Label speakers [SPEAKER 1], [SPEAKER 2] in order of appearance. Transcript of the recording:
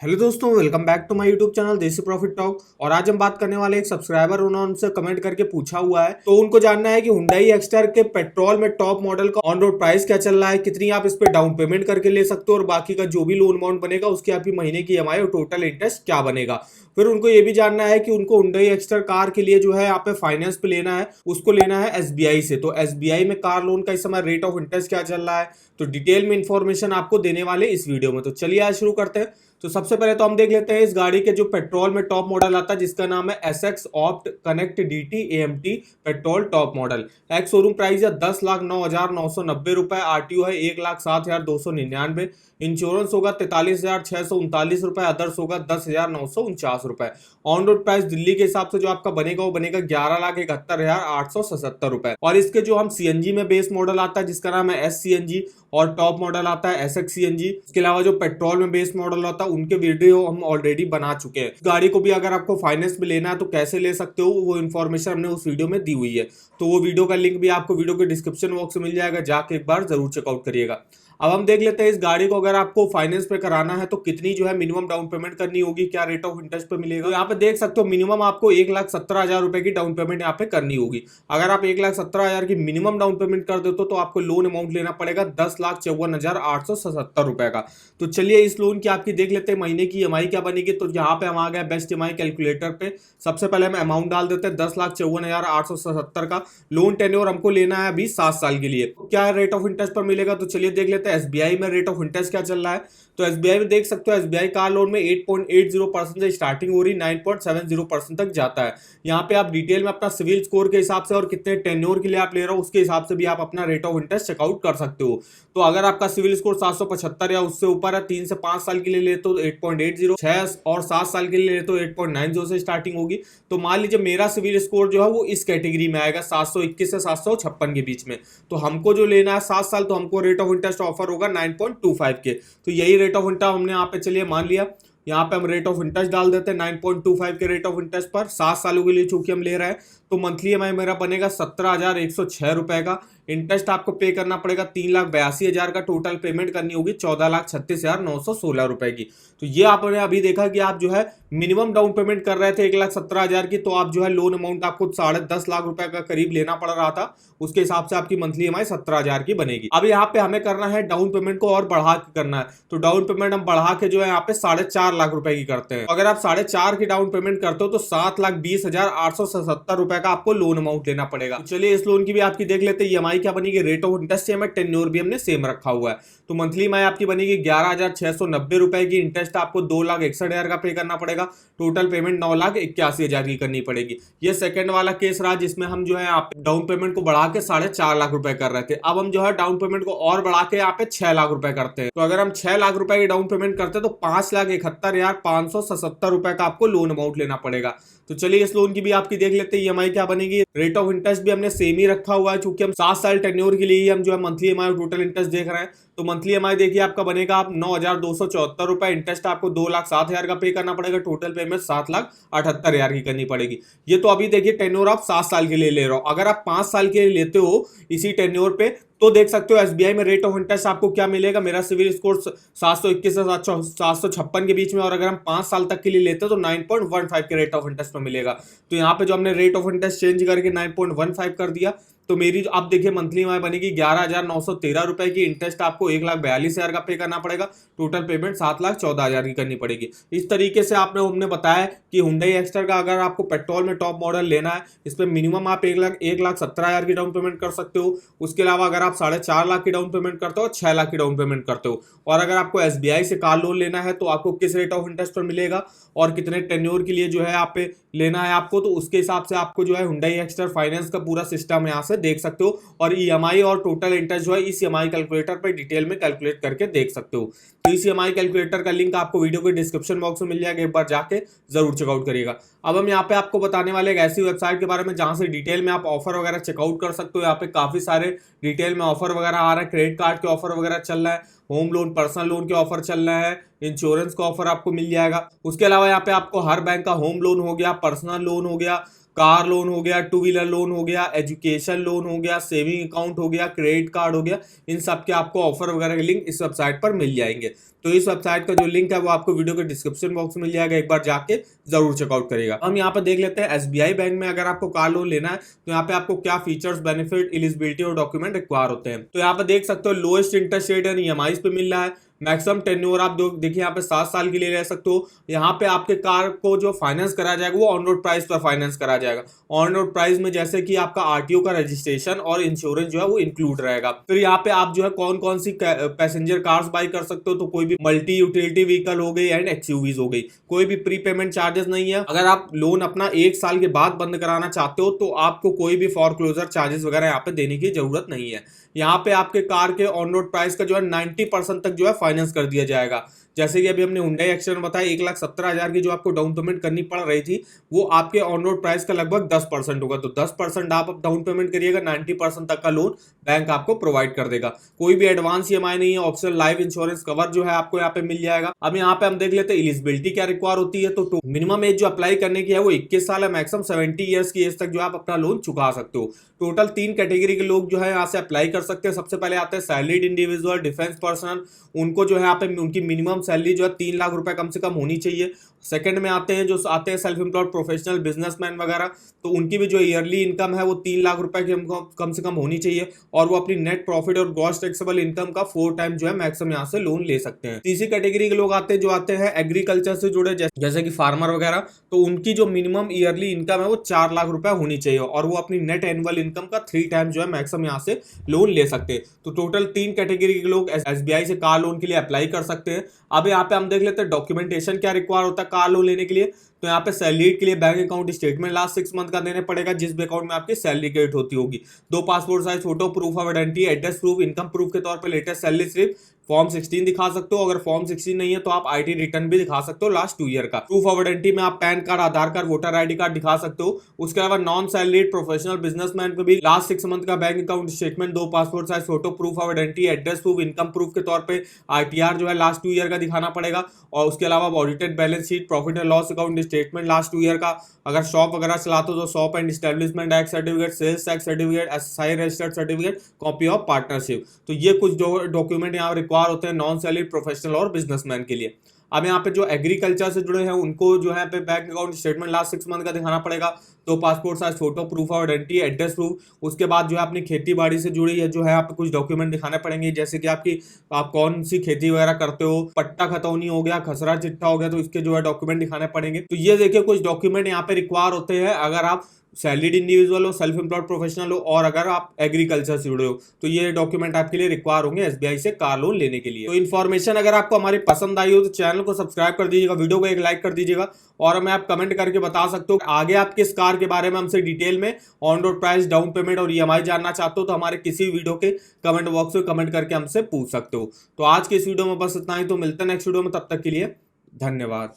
[SPEAKER 1] Hello दोस्तों, welcome back to my YouTube channel Desi profit talk. और आज हम बात करने वाले एक सब्सक्राइबर, उन्होंने हमसे कमेंट करके पूछा हुआ है, तो उनको जानना है कि हुंडई एक्स्टर के पेट्रोल में टॉप मॉडल का ऑन रोड प्राइस क्या चल रहा है, कितनी आप इस पे डाउन पेमेंट करके ले सकते हो और बाकी का जो भी लोन अमाउंट बनेगा उसकी आपकी महीने की ईएमआई और टोटल इंटरेस्ट क्या बनेगा। फिर उनको ये भी जानना है कि उनको हुंडई एक्स्टर कार के लिए जो है यहाँ पे फाइनेंस पे लेना है, उसको लेना है एसबीआई से। तो एसबीआई में कार लोन का इस समय रेट ऑफ इंटरेस्ट क्या चल रहा है, तो डिटेल में इंफॉर्मेशन आपको देने वाले इस वीडियो में। तो चलिए आज शुरू करते हैं। तो सबसे पहले तो हम देख लेते हैं इस गाड़ी के जो पेट्रोल में टॉप मॉडल आता है, जिसका नाम है SX opt connect DT AMT petrol top model. Ex showroom price है 10,09,990 रुपए, आरटीओ है 1,07,299, इंश्योरेंस होगा 43,639 रुपए, अदर्स होगा 10,949 रुपए। ऑन रोड प्राइस दिल्ली के हिसाब से जो आपका बनेगा वो बनेगा 11,71,877 रुपए। और इसके जो हम सीएनजी में बेस मॉडल आता है जिसका नाम है एस सीएनजी, और टॉप मॉडल आता है एसएक्स सीएनजी। इसके अलावा जो पेट्रोल में बेस मॉडल होता है उनके वीडियो हम ऑलरेडी बना चुके हैं। गाड़ी को भी अगर आपको फाइनेंस में लेना है तो कैसे ले सकते हो, वो इन्फॉर्मेशन हमने उस वीडियो में दी हुई है। तो वो वीडियो का लिंक भी आपको वीडियो के डिस्क्रिप्शन बॉक्स में मिल जाएगा, जाके एक बार जरूर चेकआउट करिएगा। अब हम देख लेते हैं इस गाड़ी को अगर आपको फाइनेंस पे कराना है तो कितनी जो है मिनिमम डाउन पेमेंट करनी होगी, क्या रेट ऑफ इंटरेस्ट पे मिलेगा। तो यहाँ पे देख सकते हो मिनिमम आपको 1,17,000 रुपए की डाउन पेमेंट यहाँ पे करनी होगी। अगर आप 1,17,000 की मिनिमम डाउन पेमेंट कर देते हो तो आपको लोन अमाउंट लेना पड़ेगा 10,54,877 रुपए का। तो चलिए इस लोन की आपकी देख लेते हैं महीने की ईएमआई क्या बनेगी। तो यहाँ पे हम आ गए बेस्ट ईएमआई कैलकुलेटर पे। सबसे पहले हम अमाउंट डाल देते हैं 10,54,877 का। लोन टेन्योर हमको लेना है अभी 7 साल के लिए। क्या रेट ऑफ इंटरेस्ट पर मिलेगा, तो चलिए देख लेते हैं एसबीआई में रेट ऑफ इंटरेस्ट क्या चल रहा है। तो एसबीआई में देख सकते हो एसबीआई कार लोन में 8.80% से स्टार्टिंग हो रही, 9.70% तक जाता है। यहाँ पे आप डिटेल में अपना सिविल स्कोर के हिसाब से और कितने टेन्योर के लिए आप ले रहे हो उसके हिसाब से भी आप अपना रेट ऑफ इंटरेस्ट चेकआउट कर सकते हो। तो अगर आपका सिविल स्कोर 775 या उससे ऊपर है, 3 से 5 साल के लिए ले तो 8.80, 6 और 7 साल के लिए ले तो 8.90 से स्टार्टिंग होगी। तो मान लीजिए मेरा सिविल स्कोर जो है वो इस कैटेगरी में आएगा 721 से 756 के बीच में। तो हमको जो लेना है 7 साल, तो हमको रेट ऑफ इंटरेस्ट ऑफर होगा 9.25 के। तो यही रेट ऑफ इंटरेस्ट हमने यहाँ पे चलिए मान लिया। यहाँ पे हम रेट ऑफ इंटरेस्ट डाल देते हैं 9.25 के रेट ऑफ इंटरेस्ट पर 7 सालों के लिए चूंकि हम ले रहे हैं। तो मंथली ईएमआई मेरा बनेगा 17,106 रुपए का। इंटरेस्ट आपको पे करना पड़ेगा 3,82,000 का। टोटल पेमेंट करनी होगी 14,36,916 रुपए की। तो ये आपने अभी देखा कि आप जो है मिनिमम डाउन पेमेंट कर रहे थे 1,17,000 की, तो आप जो है लोन अमाउंट आपको 10.5 लाख रुपए का करीब लेना पड़ रहा था। उसके हिसाब से आपकी मंथली ईएमआई 17,000 की बनेगी। अब यहाँ पे हमें करना है डाउन पेमेंट को और बढ़ा के करना है। तो डाउन पेमेंट हम बढ़ा के जो है यहाँ पे 4.5 लाख रुपए की करते हैं। अगर आप 4.5 की डाउन पेमेंट करते हो तो 7,20,877 रुपए का आपको लोन अमाउंट लेना पड़ेगा। तो चलिए इस लोन की भी आपकी देख लेते हैं ईएमआई क्या बनेगी। रेट ऑफ इंटरेस्ट सेम है, टेन्योर भी हमने सेम रखा हुआ है। तो मंथली ईएमआई आपकी बनेगी 11,690 रुपए की। इंटरेस्ट आपको 2,61,000 का पे करना पड़ेगा। टोटल पेमेंट 9,81,000 की करनी पड़ेगी। ये सेकंड वाला केस रहा जिसमें हम जो है आप डाउन पेमेंट को बढ़ा के 4.5 लाख रुपए कर रहे थे। अब हम जो है डाउन पेमेंट को और बढ़ा के यहाँ पे 6 लाख रुपए करते हैं। तो अगर हम 6 लाख रुपए की डाउन पेमेंट करते हैं तो 5,71,577 रुपए का आपको लोन अमाउंट लेना पड़ेगा। तो चलिए इस लोन की भी आपकी देख लेते हैं ईएमआई क्या बनेगी। रेट ऑफ इंटरेस्ट भी हमने सेम ही रखा हुआ है, क्योंकि हम 7 साल टेन्योर के लिए ही हम जो है मंथली ईएमआई और टोटल इंटरेस्ट देख रहे हैं। तो मंथली ईएमआई देखिए आपका बनेगा आप 9,274 रुपए। इंटरेस्ट आपको 2,07,000 का पे करना पड़ेगा। टोटल पेमेंट 7,78,000 की करनी पड़ेगी। ये तो अभी देखिए टेन्योर आप 7 साल के लिए ले रहे हो। अगर आप 5 साल के लिए लेते हो इसी टेन्योर पे तो देख सकते हो एसबीआई में रेट ऑफ इंटरेस्ट आपको क्या मिलेगा। मेरा सिविल स्कोर 721 से 756 के बीच में, और अगर हम 5 साल तक के लिए लेते हैं तो 9.15 के रेट ऑफ इंटरेस्ट में मिलेगा। तो यहाँ पे जो हमने रेट ऑफ इंटरेस्ट चेंज करके 9.15 कर दिया, तो मेरी आप देखिए मंथली ईएमआई बनेगी 11,913 रुपए की। इंटरेस्ट आपको 1,42,000 का पे करना पड़ेगा। टोटल पेमेंट 7,14,000 की करनी पड़ेगी। इस तरीके से आपने हमने बताया कि हुंडई एक्स्टर का अगर आपको पेट्रोल में टॉप मॉडल लेना है, इस पर मिनिमम आप 1,17,000 की डाउन पेमेंट कर सकते हो। उसके अलावा अगर आप 4.5 लाख की डाउन पेमेंट करते हो, 6 लाख की डाउन पेमेंट करते हो। और अगर आपको एसबीआई से कार लोन लेना है तो आपको किस रेट ऑफ इंटरेस्ट पर मिलेगा और कितने टेन्योर के लिए जो है आप पे लेना है आपको, तो उसके हिसाब से आपको जो है हुंडई एक्स्टर फाइनेंस का पूरा सिस्टम यहाँ से देख सकते हो। और ईएमआई और टोटल इंटरेस्ट जो है इस ईएमआई कैलकुलेटर पर डिटेल में कैलकुलेट करके देख सकते हो। तो इस ईएमआई कैलकुलेटर का लिंक आपको वीडियो के डिस्क्रिप्शन बॉक्स में मिल जाएगा, एक बार जाके जरूर चेकआउट करिएगा। अब हम यहाँ पे आपको बताने वाले एक ऐसी वेबसाइट के बारे में जहां से डिटेल में आप ऑफर वगैरह चेकआउट कर सकते हो। यहाँ पे काफी सारे डिटेल में ऑफर वगैरह आ रहा है। क्रेडिट कार्ड के ऑफर वगैरह चल रहा है, होम लोन पर्सनल लोन के ऑफर चल रहा है, इंश्योरेंस का ऑफर आपको मिल जाएगा। उसके अलावा यहाँ पे आपको हर बैंक का होम लोन हो गया, पर्सनल लोन हो गया, कार लोन हो गया, टू व्हीलर लोन हो गया, एजुकेशन लोन हो गया, सेविंग अकाउंट हो गया, क्रेडिट कार्ड हो गया, इन सब के आपको ऑफर वगैरह के लिंक इस वेबसाइट पर मिल जाएंगे। तो इस वेबसाइट का जो लिंक है वो आपको वीडियो के डिस्क्रिप्शन बॉक्स में मिल जाएगा, एक बार जाके जरूर चेकआउट करिएगा। हम यहाँ पे देख लेते हैं एसबीआई बैंक में अगर आपको कार लोन लेना है तो यहाँ पे आपको क्या फीचर्स, बेनिफिट, एलिजिबिलिटी और डॉक्यूमेंट रिक्वायर होते हैं। तो यहाँ पे देख सकते हो lowest interest rate and EMI पे मिल रहा है। मैक्सिमम टेन्योर आप देखिए यहाँ पे 7 साल के लिए रह सकते हो। यहाँ पे आपके कार को जो फाइनेंस करा जाएगा वो ऑन रोड प्राइस पर फाइनेंस करा जाएगा। ऑन रोड प्राइस में जैसे कि आपका आरटीओ का रजिस्ट्रेशन और इंश्योरेंस जो है वो इंक्लूड रहेगा। फिर यहाँ पे आप जो है कौन कौन सी पैसेंजर कार्स बाई कर सकते हो, तो कोई भी मल्टी यूटिलिटी व्हीकल हो गई एंड एक्सयूवीज हो गई। कोई भी प्री पेमेंट चार्जेस नहीं है। अगर आप लोन अपना 1 साल के बाद बंद कराना चाहते हो तो आपको कोई भी फॉरक्लोजर चार्जेस वगैरह यहाँ पे देने की जरूरत नहीं है। यहाँ पे आपके कार के ऑन रोड प्राइस का जो है 90% तक जो है फाइनेंस कर दिया जाएगा। जैसे कि अभी हमने हुंडई एक्शन में बताया 1,70,000 की जो आपको डाउन पेमेंट करनी पड़ रही थी वो आपके ऑन रोड प्राइस का लगभग 10% होगा। तो 10% आप डाउन पेमेंट करिएगा, 90% तक का लोन बैंक आपको प्रोवाइड कर देगा। कोई भी एडवांस ईएमआई नहीं है। ऑप्शनल लाइफ इंश्योरेंस कवर जो है आपको यहाँ पे मिल जाएगा। अब यहाँ पे हम देख लेते हैं एलिजिबिलिटी क्या रिक्वायर होती है। तो मिनिमम एज जो अप्लाई करने की है वो 21 साल है। मैक्सिमम 70 ईयर्स की एज तक जो आप अपना लोन चुका सकते हो। टोटल 3 कैटेगरी के लोग जो है यहाँ से अप्लाई कर सकते हैं। सबसे पहले आते हैं सैलरीड इंडिविजुअल, डिफेंस पर्सन। उनको जो है यहाँ पे उनकी मिनिमम सैलरी जो है 3 लाख रुपए कम से कम होनी चाहिए। सेकंड में आते हैं जो आते हैं सेल्फ एम्प्लॉयड प्रोफेशनल, बिजनेसमैन वगैरह। तो उनकी भी जो ईयरली इनकम है वो 3 लाख रुपए की कम से कम होनी चाहिए और वो अपनी नेट प्रॉफिट और ग्रॉस टैक्सेबल इनकम का 4 टाइम जो है मैक्सिमम यहाँ से लोन ले सकते हैं। तीसरी कैटेगरी के लोग आते हैं जो आते हैं एग्रीकल्चर से जुड़े, जैसे कि फार्मर वगैरह। तो उनकी जो मिनिमम ईयरली इनकम है वो 4 लाख रुपए होनी चाहिए और वो अपनी नेट एनुअल इनकम का 3 टाइम जो है मैक्सिमम यहाँ से लोन ले सकते हैं। तो टोटल 3 कैटेगरी के लोग एसबीआई से कार लोन के लिए अप्लाई कर सकते हैं। अब यहाँ पे हम देख लेते हैं डॉक्यूमेंटेशन क्या रिक्वायर होता है कार लोन लेने के लिए। तो यहाँ पे सैलरी के लिए bank account statement last 6 month का देने पड़ेगा, जिस भी अकाउंट में आपकी सैलरी क्रेडिट होती होगी। 2 passport size photo, proof of identity, address proof, income proof के तौर पे लेटेस्ट सैलरी स्लिप, फॉर्म 16 दिखा सकते हो। अगर फॉर्म 16 नहीं है तो आप आईटी रिटर्न भी दिखा सकते हो लास्ट 2 ईयर का। प्रूफ ऑफ आइडेंटिटी में आप पैन कार्ड, आधार कार्ड, वोटर आईडी कार्ड दिखा सकते हो। उसके अलावा नॉन सैलरीड प्रोफेशनल बिजनेसमैन पे भी लास्ट 6 मंथ का bank account statement, 2 passport size photo, proof of identity, address proof, income proof के तौर पे आईटीआर जो है लास्ट 2 ईयर का दिखाना पड़ेगा। और उसके अलावा audited balance sheet, profit and loss account statement last 2 year का। अगर शॉप वगैरह चलाते हो तो shop and establishment act certificate, sales tax certificate, SI registered certificate, copy of partnership. तो ये कुछ डॉक्यूमेंट यहाँ रिक्वायर होते हैं नॉन सैलरी प्रोफेशनल और बिजनेसमैन के लिए। अब यहाँ पे जो एग्रीकल्चर से जुड़े हैं उनको जो है पे bank account statement last 6 month का दिखाना पड़ेगा। 2 passport size photo, proof of identity, address proof. उसके बाद जो है अपनी खेती बाड़ी से जुड़ी है जो है आप कुछ डॉक्यूमेंट दिखाने पड़ेंगे, जैसे कि आप कौन सी खेती वगैरह करते हो, पट्टा खतौनी हो गया, खसरा चिट्ठा हो गया, तो इसके जो है डॉक्यूमेंट दिखाने पड़ेंगे। तो ये देखिए कुछ डॉक्यूमेंट यहाँ पे रिक्वायर होते हैं अगर आप सैलरीड इंडिविजुअल हो, सेल्फ एम्प्लॉयड प्रोफेशनल हो और अगर आप एग्रीकल्चर से जुड़े हो तो ये डॉक्यूमेंट आपके लिए रिक्वायर होंगे एसबीआई से कार लोन लेने के लिए। तो इन्फॉर्मेशन अगर आपको हमारी पसंद आई हो तो चैनल को सब्सक्राइब कर दीजिएगा, वीडियो को एक लाइक कर दीजिएगा और हमें आप कमेंट करके बता सकते हो आगे आप किस कार के बारे में हमसे डिटेल में on road price, down payment और ईएमआई जानना चाहते हो तो हमारे किसी वीडियो के कमेंट बॉक्स में कमेंट करके हमसे पूछ सकते हो। तो आज के इस वीडियो में बस इतना ही, तो मिलते हैं नेक्स्ट वीडियो में, तब तक के लिए धन्यवाद।